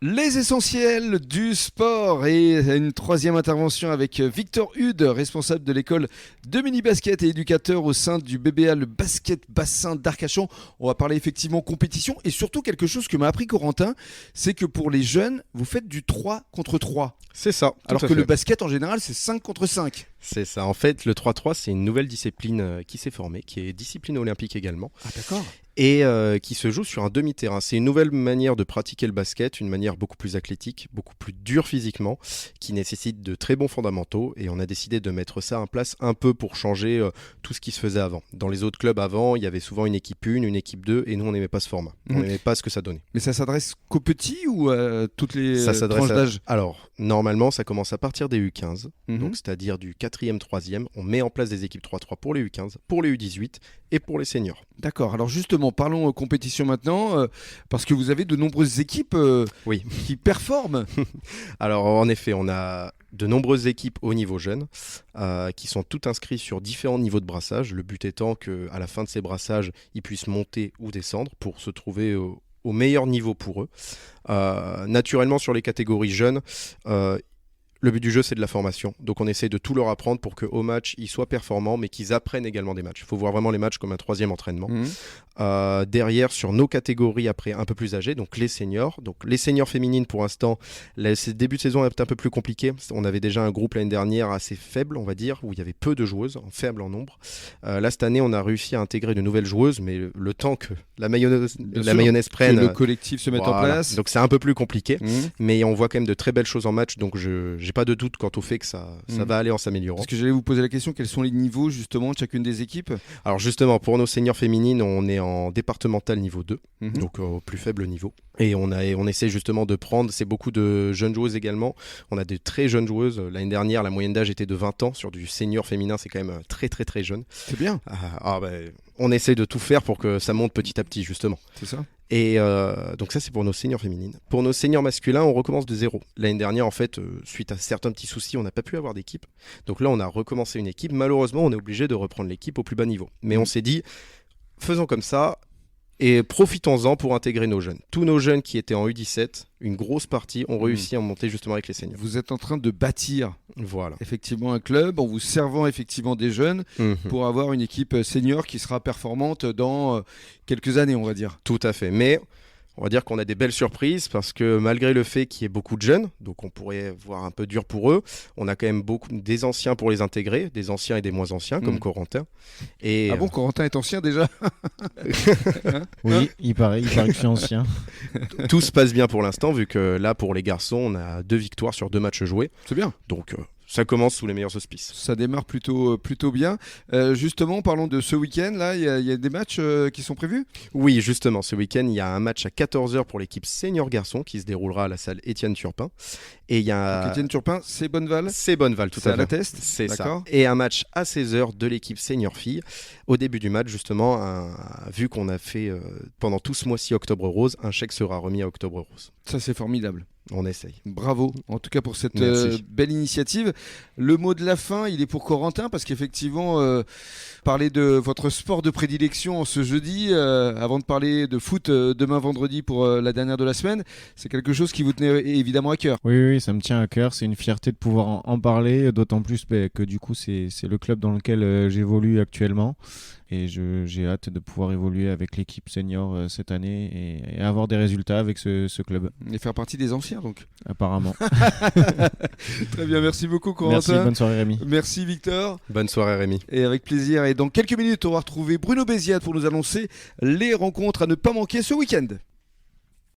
Les essentiels du sport et une troisième intervention avec Victor Hude, responsable de l'école de mini-basket et éducateur au sein du BBA, le basket bassin d'Arcachon. On va parler effectivement compétition et surtout quelque chose que m'a appris Corentin, c'est que pour les jeunes, vous faites du 3 contre 3. C'est ça. Alors que le basket en général, c'est 5 contre 5. C'est ça. En fait, le 3-3, c'est une nouvelle discipline qui s'est formée, qui est discipline olympique également. Ah d'accord. Et qui se joue sur un demi-terrain. C'est une nouvelle manière de pratiquer le basket, une manière beaucoup plus athlétique, beaucoup plus dure physiquement, qui nécessite de très bons fondamentaux. Et on a décidé de mettre ça en place un peu pour changer tout ce qui se faisait avant. Dans les autres clubs avant, il y avait souvent une équipe 1, une équipe 2, et nous, on n'aimait pas ce format. On n'aimait pas ce que ça donnait. Mais ça s'adresse qu'aux petits ou à toutes les Ça s'adresse tranches d'âge? Alors, normalement, ça commence à partir des U15, donc c'est-à-dire du 4e, 3e. On met en place des équipes 3-3 pour les U15, pour les U18 et pour les seniors. D'accord, alors justement, parlons compétition maintenant, parce que vous avez de nombreuses équipes Oui. qui performent. Alors en effet, on a de nombreuses équipes au niveau jeune qui sont toutes inscrites sur différents niveaux de brassage. Le but étant qu'à la fin de ces brassages, ils puissent monter ou descendre pour se trouver au meilleur niveau pour eux. Naturellement, sur les catégories jeunes, le but du jeu, c'est de la formation. Donc on essaie de tout leur apprendre pour qu'au match, ils soient performants, mais qu'ils apprennent également des matchs. Il faut voir vraiment les matchs comme un troisième entraînement. Derrière, sur nos catégories après un peu plus âgées, donc les seniors. Donc les seniors féminines, pour l'instant, le début de saison est un peu plus compliqué. On avait déjà un groupe l'année dernière assez faible, on va dire, où il y avait peu de joueuses, faible en nombre. Là, cette année, on a réussi à intégrer de nouvelles joueuses, mais le temps que la mayonnaise prenne... Que le collectif se mette en place. Donc c'est un peu plus compliqué, mais on voit quand même de très belles choses en match, donc j'ai pas de doute quant au fait que ça va aller en s'améliorant. Parce que j'allais vous poser la question, quels sont les niveaux justement de chacune des équipes? Alors justement, pour nos seniors féminines, on est en départemental niveau 2, donc au plus faible niveau. Et on essaie justement de prendre, c'est beaucoup de jeunes joueuses également. On a de très jeunes joueuses. L'année dernière, la moyenne d'âge était de 20 ans. Sur du senior féminin, c'est quand même très très très jeune. C'est bien. On essaie de tout faire pour que ça monte petit à petit, justement. C'est ça. Et donc ça, c'est pour nos seniors féminines. Pour nos seniors masculins, on recommence de zéro. L'année dernière, en fait, suite à certains petits soucis, on n'a pas pu avoir d'équipe. Donc là, on a recommencé une équipe. Malheureusement, on est obligé de reprendre l'équipe au plus bas niveau. Mais on s'est dit, faisons comme ça et profitons-en pour intégrer nos jeunes. Tous nos jeunes qui étaient en U17, une grosse partie, ont réussi à monter justement avec les seniors. Vous êtes en train de bâtir effectivement un club en vous servant effectivement des jeunes pour avoir une équipe senior qui sera performante dans quelques années, on va dire. Tout à fait. Mais on va dire qu'on a des belles surprises parce que malgré le fait qu'il y ait beaucoup de jeunes, donc on pourrait voir un peu dur pour eux, on a quand même des anciens pour les intégrer, des anciens et des moins anciens comme Corentin. Et ah bon, Corentin est ancien déjà? Oui, il paraît que je suis ancien. Tout se passe bien pour l'instant vu que là pour les garçons, on a 2 victoires sur 2 matchs joués. C'est bien. Donc ça commence sous les meilleurs auspices. Ça démarre plutôt bien. Justement, parlons de ce week-end. Là, il y a des matchs qui sont prévus? Oui, justement, ce week-end, il y a un match à 14h pour l'équipe senior garçon qui se déroulera à la salle Étienne Turpin. Et il y a... Étienne Turpin, c'est Bonneval? C'est Bonneval, tout à fait. C'est à la Teste? C'est ça. Et un match à 16h de l'équipe senior fille. Au début du match, justement, vu qu'on a fait pendant tout ce mois-ci Octobre Rose, un chèque sera remis à Octobre Rose. Ça, c'est formidable. On essaye. Bravo, en tout cas pour cette belle initiative. Le mot de la fin, il est pour Corentin, parce qu'effectivement, parler de votre sport de prédilection en ce jeudi, avant de parler de foot demain vendredi pour la dernière de la semaine, c'est quelque chose qui vous tenait évidemment à cœur. Oui, ça me tient à cœur. C'est une fierté de pouvoir en parler, d'autant plus que du coup, c'est le club dans lequel j'évolue actuellement. Et j'ai hâte de pouvoir évoluer avec l'équipe senior cette année et avoir des résultats avec ce club. Et faire partie des anciens donc. Apparemment. Très bien, merci beaucoup Corentin. Merci, bonne soirée Rémi. Merci Victor. Bonne soirée Rémi. Et avec plaisir. Et dans quelques minutes, on va retrouver Bruno Béziat pour nous annoncer les rencontres à ne pas manquer ce week-end.